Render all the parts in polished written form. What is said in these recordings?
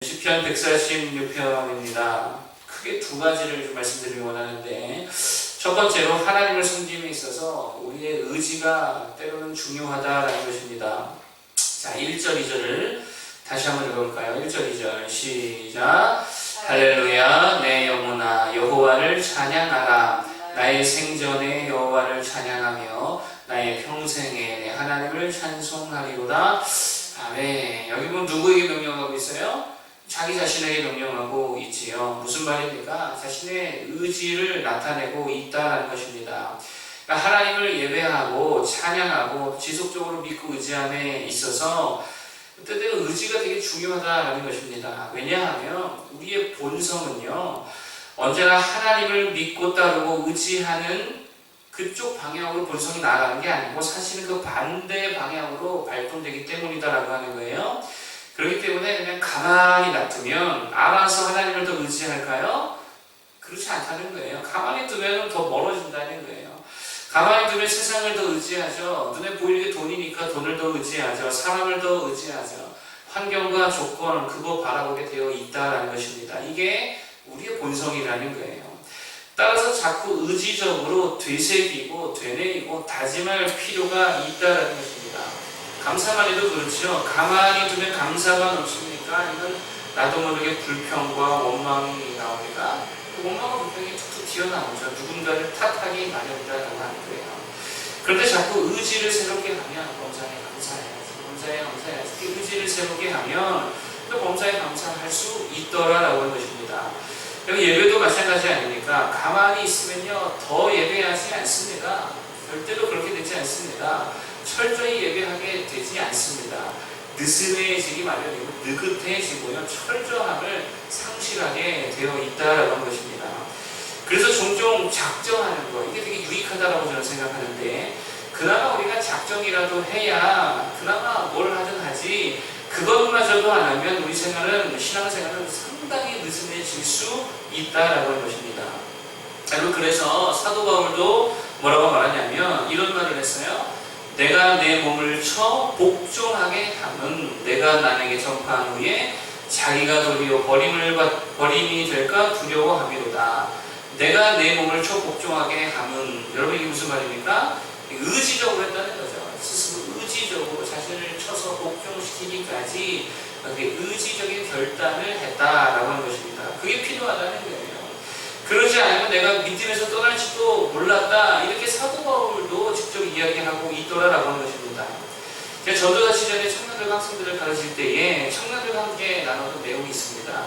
시편 146편입니다. 크게 두 가지를 좀 말씀드리기 원하는데, 첫 번째로 하나님을 섬김에 있어서 우리의 의지가 때로는 중요하다라는 것입니다. 자, 1절, 2절을 다시 한번 읽어볼까요? 1절, 2절 시작. 할렐루야 내 영혼아 여호와를 찬양하라. 나의 생전에 여호와를 찬양하며 나의 평생에 내 하나님을 찬송하리로다. 아멘. 여기 보면 누구에게 명령하고 있어요? 자기 자신에게 명령하고 있지요. 무슨 말입니까? 자신의 의지를 나타내고 있다는 것입니다. 그러니까 하나님을 예배하고 찬양하고 지속적으로 믿고 의지함에 있어서 때때로 의지가 되게 중요하다는 것입니다. 왜냐하면 우리의 본성은요, 언제나 하나님을 믿고 따르고 의지하는 그쪽 방향으로 본성이 나아가는 게 아니고 사실은 그 반대 방향으로 발동되기 때문이다라고 하는 거예요. 그렇기 때문에 그냥 가만히 놔두면 알아서 하나님을 더 의지할까요? 그렇지 않다는 거예요. 가만히 두면 더 멀어진다는 거예요. 가만히 두면 세상을 더 의지하죠. 눈에 보이는 게 돈이니까 돈을 더 의지하죠. 사람을 더 의지하죠. 환경과 조건, 그거 바라보게 되어 있다는 것입니다. 이게 우리의 본성이라는 거예요. 따라서 자꾸 의지적으로 되새기고 되뇌이고 다짐할 필요가 있다는 것입니다. 감사만 해도 그렇죠. 가만히 두면 감사가 넘칩니까? 이건 나도 모르게 불평과 원망이 나옵니까? 그 원망과 불평이 툭툭 튀어나오죠. 누군가를 탓하기 마련이라고 하는 거예요. 그런데 자꾸 의지를 새롭게 하면 범사에 감사해야지, 범사에 감사해야지. 의지를 새롭게 하면 또 범사에 감사할 수 있더라라고 하는 것입니다. 예배도 마찬가지 아닙니까? 가만히 있으면요 더 예배하지 않습니다. 절대로 그렇게 되지 않습니다. 철저히 예배하게 되지 않습니다. 느슨해지기 마련이고 느긋해지고요 철저함을 상실하게 되어 있다라고 하는 것입니다. 그래서 종종 작정하는 거 이게 되게 유익하다라고 저는 생각하는데, 그나마 우리가 작정이라도 해야 그나마 뭘 하든 하지, 그것마저도 안 하면 우리 생활은, 신앙생활은 상당히 느슨해질 수 있다라고 하는 것입니다. 여러분, 그래서 사도 바울도 뭐라고 말하냐면 이런 말을 했어요. 내가 내 몸을 쳐 복종하게 함은 내가 남에게 전파한 후에 자기가 도리어 버림이 될까 두려워함이로다. 내가 내 몸을 쳐 복종하게 함은, 여러분 이게 무슨 말입니까? 의지적으로 했다는 거죠. 스스로 의지적으로 자신을 쳐서 복종시키기까지 의지적인 결단을 했다라고 하는 것입니다. 그게 필요하다는 거예요. 그러지 않으면 내가 믿음에서 떠날지도 몰랐다, 이렇게 사도 바울도 직접 이야기하고 있더라라고 하는 것입니다. 제가 전도사 시절에 청년들과 학생들을 가르칠 때에 청년들과 함께 나눴던 내용이 있습니다.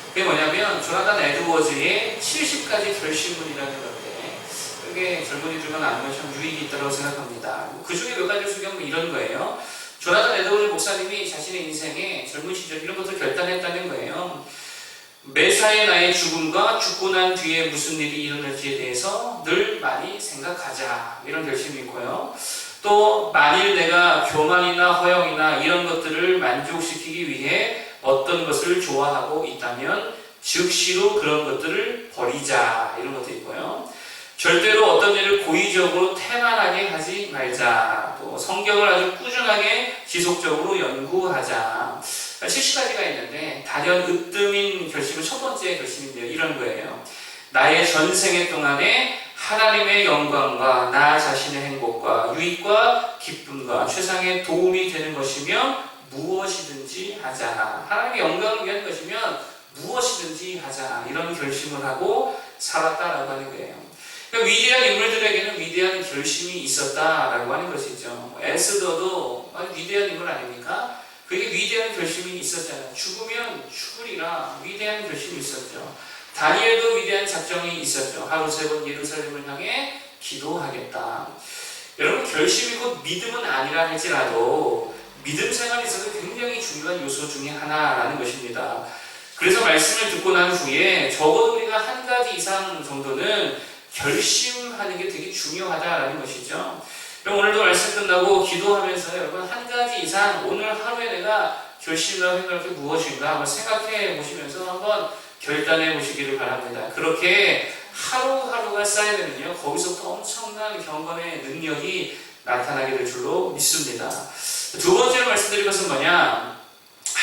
그게 뭐냐면 조나단 에드워즈의 70가지 결심문이라는 건데, 그게 젊은이들과 나누면 참 유익이 있다고 생각합니다. 그 중에 몇 가지를 소개하면 이런 거예요. 조나단 에드워즈 목사님이 자신의 인생에 젊은 시절 이런 것을 결단했다는 거예요. 매사에 나의 죽음과 죽고 난 뒤에 무슨 일이 일어날지에 대해서 늘 많이 생각하자, 이런 결심이 있고요. 또 만일 내가 교만이나 허영이나 이런 것들을 만족시키기 위해 어떤 것을 좋아하고 있다면 즉시로 그런 것들을 버리자, 이런 것도 있고요. 절대로 어떤 일을 고의적으로 태만하게 하지 말자. 또 성경을 아주 꾸준하게 지속적으로 연구하자. 70가지가 있는데 단연 으뜸인 결심은 첫 번째 결심인데요. 이런 거예요. 나의 전생애 동안에 하나님의 영광과 나 자신의 행복과 유익과 기쁨과 최상의 도움이 되는 것이면 무엇이든지 하자. 하나님의 영광을 위한 것이면 무엇이든지 하자. 이런 결심을 하고 살았다라고 하는 거예요. 그러니까 위대한 인물들에게는 위대한 결심이 있었다라고 하는 것이죠. 에스더도 아주 위대한 인물 아닙니까? 그게 위대한 결심이 있었잖아요. 죽으면 죽으리라, 위대한 결심이 있었죠. 다니엘도 위대한 작정이 있었죠. 하루 3번 예루살렘을 향해 기도하겠다. 여러분, 결심이 곧 믿음은 아니라 할지라도 믿음 생활에 있어서 굉장히 중요한 요소 중에 하나라는 것입니다. 그래서 말씀을 듣고 난 후에 적어도 우리가 한 가지 이상 정도는 결심하는 게 되게 중요하다라는 것이죠. 그럼 오늘도 말씀 끝나고 기도하면서 여러분 한 가지 이상 오늘 하루에 내가 결심하고 생각할 게 무엇인가 한번 생각해 보시면서 한번 결단해 보시기를 바랍니다. 그렇게 하루하루가 쌓이면요 거기서부터 엄청난 경건의 능력이 나타나게 될 줄로 믿습니다. 두 번째로 말씀드릴 것은 뭐냐?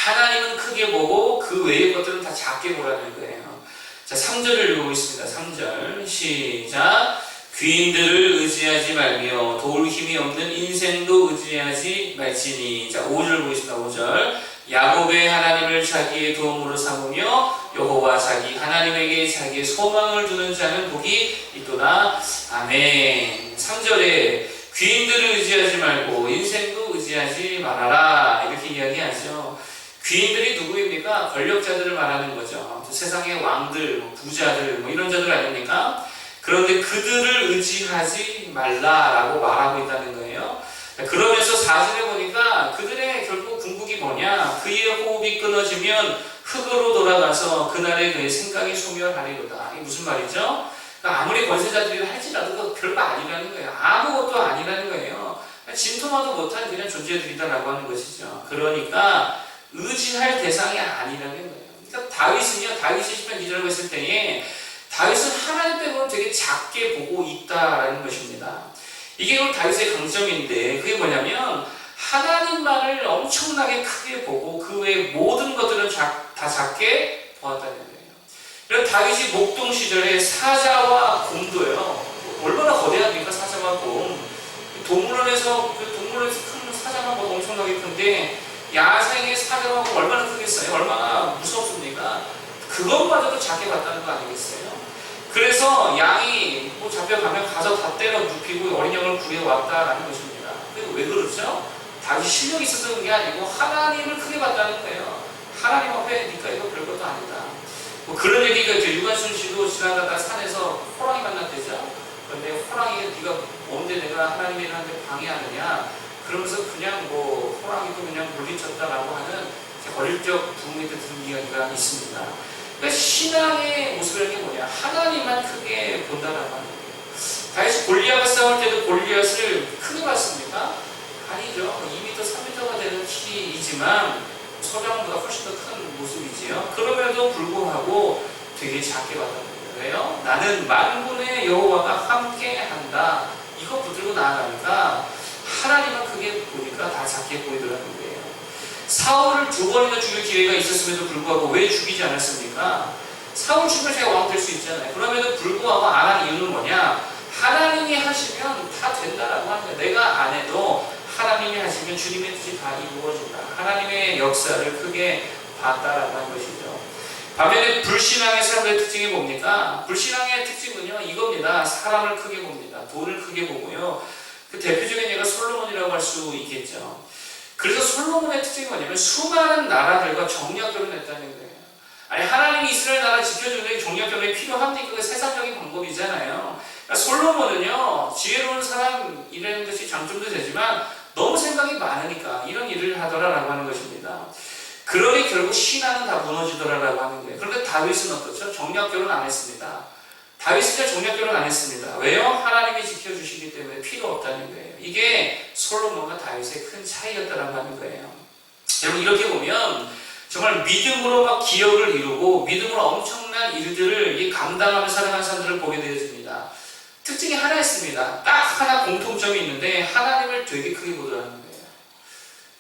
하나님은 크게 보고 그 외의 것들은 다 작게 보라는 거예요. 자, 3절을 읽어보겠습니다. 3절 시작. 귀인들을 의지하지 말며 도울 힘이 없는 인생도 의지하지 말지니. 자, 5절 보겠습니다. 5절. 야곱의 하나님을 자기의 도움으로 삼으며 여호와 자기 하나님에게 자기의 소망을 두는 자는 복이 있도다. 아멘. 3절에 귀인들을 의지하지 말고 인생도 의지하지 말아라, 이렇게 이야기하죠. 귀인들이 누구입니까? 권력자들을 말하는 거죠. 세상의 왕들, 부자들, 이런 자들 아닙니까? 그런데 그들을 의지하지 말라라고 말하고 있다는 거예요. 그러면서 4절에 보니까 그들의 결국 궁극이 뭐냐? 그의 호흡이 끊어지면 흙으로 돌아가서 그날에 그의 생각이 소멸하리로다. 이게 무슨 말이죠? 그러니까 아무리 권세자들이 할지라도 별거 아니라는 거예요. 아무것도 아니라는 거예요. 진토마도 못한 그냥 존재들이다라고 하는 것이죠. 그러니까 의지할 대상이 아니라는 거예요. 그러니까 다윗이 시편 기자라고 했을 때에 다윗은 하나님 빼고는 되게 작게 보고 있다라는 것입니다. 이게 그럼 다윗의 강점인데, 그게 뭐냐면 하나님만을 엄청나게 크게 보고 그 외의 모든 것들은 다 작게 보았다는 거예요. 그래서 다윗이 목동 시절에 사자와 곰도요, 얼마나 거대합니까? 사자와 곰. 동물원에서 큰 사자만 봐도 엄청나게 큰데 야생의 사자와 곰 얼마나 크겠어요? 얼마나 무섭습니까? 그것마저도 작게 봤다는 거 아니겠어요? 그래서 양이 잡혀가면 가서 다 때려 눕히고 어린 양을 구해왔다라는 것입니다. 그리고 왜 그러죠? 다윗이 실력이 있어서 그런 게 아니고 하나님을 크게 봤다는 거예요. 하나님 앞에 니까 이거 별것도 아니다. 그런 얘기가 있죠. 유관순 씨도 지나가다 산에서 호랑이 만났대죠. 그런데 호랑이가 네가 뭔데 내가 하나님의 일을 하는데 방해하느냐, 그러면서 그냥 호랑이도 그냥 물리쳤다라고 하는 어릴 적 부흥회 때 들은 이야기가 있습니다. 그러니까 신앙의 모습이라는 게 뭐냐? 하나님만 크게 본다라고 하는 거예요. 다윗이 골리앗과 싸울 때도 골리앗을 크게 봤습니까? 아니죠. 2m, 3m가 되는 키이지만 서장보다 훨씬 더 큰 모습이지요. 그럼에도 불구하고 되게 작게 봤다는 거예요. 왜요? 나는 만군의 여호와가 함께한다. 이거 붙들고 나아가니까 하나님은 크게 보니까 다 작게 보이더라는 거예요. 사울을 2번이나 죽일 기회가 있었음에도 불구하고 왜 죽이지 않았습니까? 사울 죽이면 제가 왕 될 수 있잖아요. 그럼에도 불구하고 안 한 이유는 뭐냐? 하나님이 하시면 다 된다라고 하는 거예요. 내가 안 해도 하나님이 하시면 주님의 뜻이 다 이루어진다. 하나님의 역사를 크게 봤다라고 하는 것이죠. 반면에 불신앙의 사람들의 특징이 뭡니까? 불신앙의 특징은요, 이겁니다. 사람을 크게 봅니다. 돈을 크게 보고요. 그 대표적인 예가 솔로몬이라고 할 수 있겠죠. 그래서 솔로몬의 특징이 뭐냐면 수많은 나라들과 정략 결혼했다는 거예요. 아니, 하나님이 이스라엘 나라 지켜주는 정략 결혼이 필요합니까? 그 세상적인 방법이잖아요. 그러니까 솔로몬은요, 지혜로운 사람이라는 것이 장점도 되지만 너무 생각이 많으니까 이런 일을 하더라라고 하는 것입니다. 그러니 결국 신앙은 다 무너지더라라고 하는 거예요. 그런데 다윗은 어떻죠? 정략 결혼 안 했습니다. 다윗은 정략 결혼 안 했습니다. 왜요? 하나님이 지켜주시기 때문에 필요 없다는 거예요. 이게 솔로몬과 다윗의 큰 차이였다라고 하는 거예요. 여러분, 이렇게 보면 정말 믿음으로 막 기억을 이루고 믿음으로 엄청난 일들을 감당하며 살아가는 사람들을 보게 되어집니다. 특징이 하나 있습니다. 딱 하나 공통점이 있는데 하나님을 되게 크게 보더라는 거예요.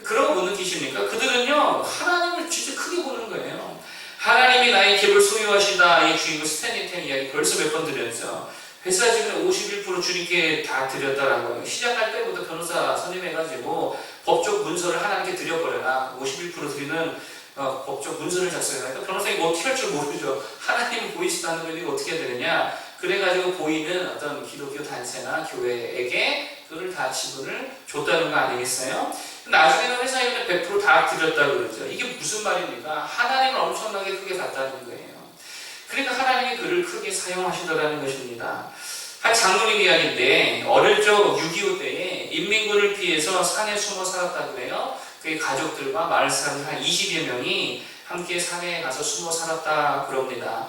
그런 거 못 느끼십니까? 그들은요, 하나님을 진짜 크게 보는 거예요. 하나님이 나의 깁을 소유하시다. 이 주인공 스탠리 텐 이야기 벌써 몇 번 드렸죠. 회사 지분의 51% 주님께 다 드렸다라고 해요. 시작할 때부터 변호사 선임해가지고 법적 문서를 하나님께 드려버려라. 51% 드리는 법적 문서를 작성해라. 그러니까 변호사님이 어떻게 할 줄 모르죠. 하나님 보이시다는 걸 어떻게 해야 되느냐. 그래가지고 보이는 어떤 기독교 단체나 교회에게 그걸 다 지분을 줬다는 거 아니겠어요? 나중에는 회사 이름에 100% 다 드렸다고 그러죠. 이게 무슨 말입니까? 하나님을 엄청나게 크게 봤다는 거예요. 그러니까 하나님이 그를 크게 사용하시더라는 것입니다. 한 장로님 이야기인데, 어릴 적 6.25 때에 인민군을 피해서 산에 숨어 살았다고 해요. 그의 가족들과 마을 사람들 한 20여 명이 함께 산에 가서 숨어 살았다 그럽니다.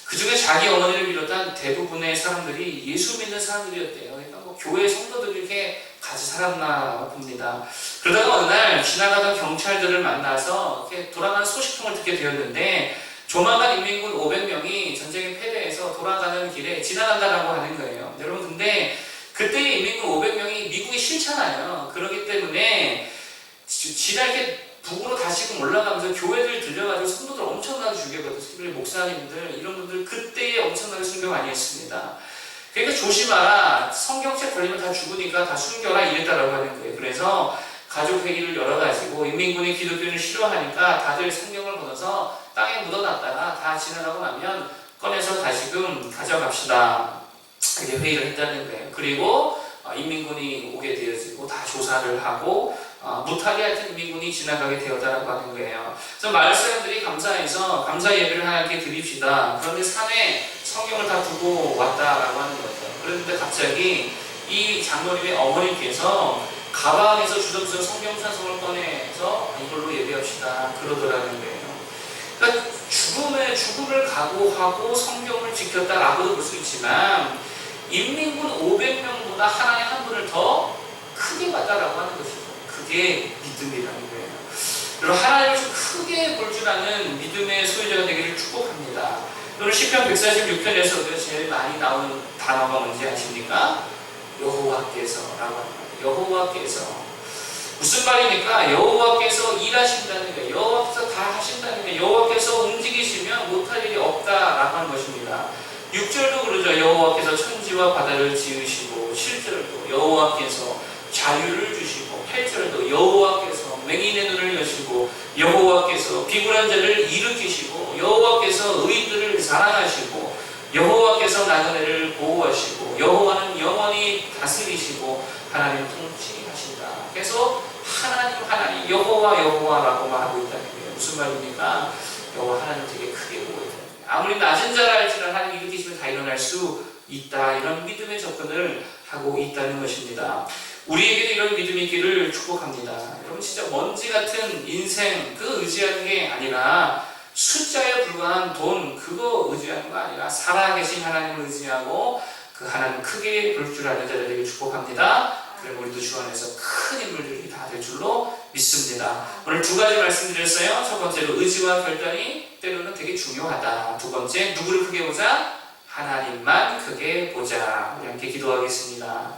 그 중에 자기 어머니를 비롯한 대부분의 사람들이 예수 믿는 사람들이었대요. 그러니까 교회 성도들이 이렇게 같이 살았나 봅니다. 그러다가 어느 날 지나가던 경찰들을 만나서 이렇게 돌아가는 소식통을 듣게 되었는데, 조만간 인민군 500명이 전쟁에 패배해서 돌아가는 길에 지나간다라고 하는 거예요. 여러분, 근데 그때 인민군 500명이 미국에 싫잖아요. 그렇기 때문에 지나 이렇게 북으로 다시금 올라가면서 교회들 들려가지고 성도들 엄청나게 죽여거든요. 특히 목사님들 이런 분들 그때에 엄청나게 순교 많이 했습니다. 그러니까 조심하라. 성경책 걸리면 다 죽으니까 다 숨겨라 이랬다라고 하는 거예요. 그래서 가족 회의를 열어가지고 인민군이 기독교를 싫어하니까 다들 성경을 보내서 땅에 묻어놨다가 다 지나가고 나면 꺼내서 다시금 가져갑시다. 이렇게 회의를 했다는 거예요. 그리고 인민군이 오게 되어지고 다 조사를 하고 무탈이 하여튼 인민군이 지나가게 되었다라고 하는 거예요. 그래서 마을 사람들이 감사해서 감사 예배를 하나님께 드립시다. 그런데 산에 성경을 다 두고 왔다라고 하는 거죠. 그런데 갑자기 이 장로님의 어머니께서 가방에서 주섬주섬 성경 찬송을 꺼내서 이걸로 예배합시다 그러더라는 거예요. 그러니까 죽음을 각오하고 성경을 지켰다라고도 볼 수 있지만 인민군 500명보다 하나님 한 분을 더 크게 봤다라고 하는 것이죠. 그게 믿음이라는 거예요. 그리고 하나님을 좀 크게 볼 줄 아는 믿음의 소유자가 되기를 축복합니다. 오늘 시편 146편에서도 제일 많이 나오는 단어가 뭔지 아십니까? 여호와께서라고 합니다. 여호와께서 무슨 말입니까? 여호와께서 일하신다는 거예요. 여호와께서 다 하신다는 거예요. 여호와께서 움직이시면 못할 일이 없다라고 하는 것입니다. 6절도 그러죠. 여호와께서 천지와 바다를 지으시고 7절도 여호와께서 자유를 주시고 8절도 여호와께서 맹인의 눈을 여시고 여호와께서 비굴한 자를 일으키시고 여호와께서 의인들을 사랑하시고 여호와께서 나그네를 보호하시고 여호와는 영원히 다스리시고 하나님 통치하신다. 그래서 하나님 여호와라고 말하고 있다는 거예요. 무슨 말입니까? 여호와 하나님 되게 크게 보고 있다. 아무리 낮은 자라 할지라도 하나님 일으키시면 다 일어날 수 있다. 이런 믿음의 접근을 하고 있다는 것입니다. 우리에게도 이런 믿음이 있기를 축복합니다. 여러분 진짜 먼지 같은 인생 그 의지하는 게 아니라 숫자에 불과한 돈 그거 의지하는 거 아니라 살아계신 하나님을 의지하고 그 하나님 크게 볼 줄 아는 자들 되게 축복합니다. 그리고 우리도 주 안에서 큰 인물들이 다 될 줄로 믿습니다. 오늘 두 가지 말씀드렸어요. 첫 번째로 의지와 결단이 때로는 되게 중요하다. 두 번째 누구를 크게 보자? 하나님만 크게 보자. 우리 함께 기도하겠습니다.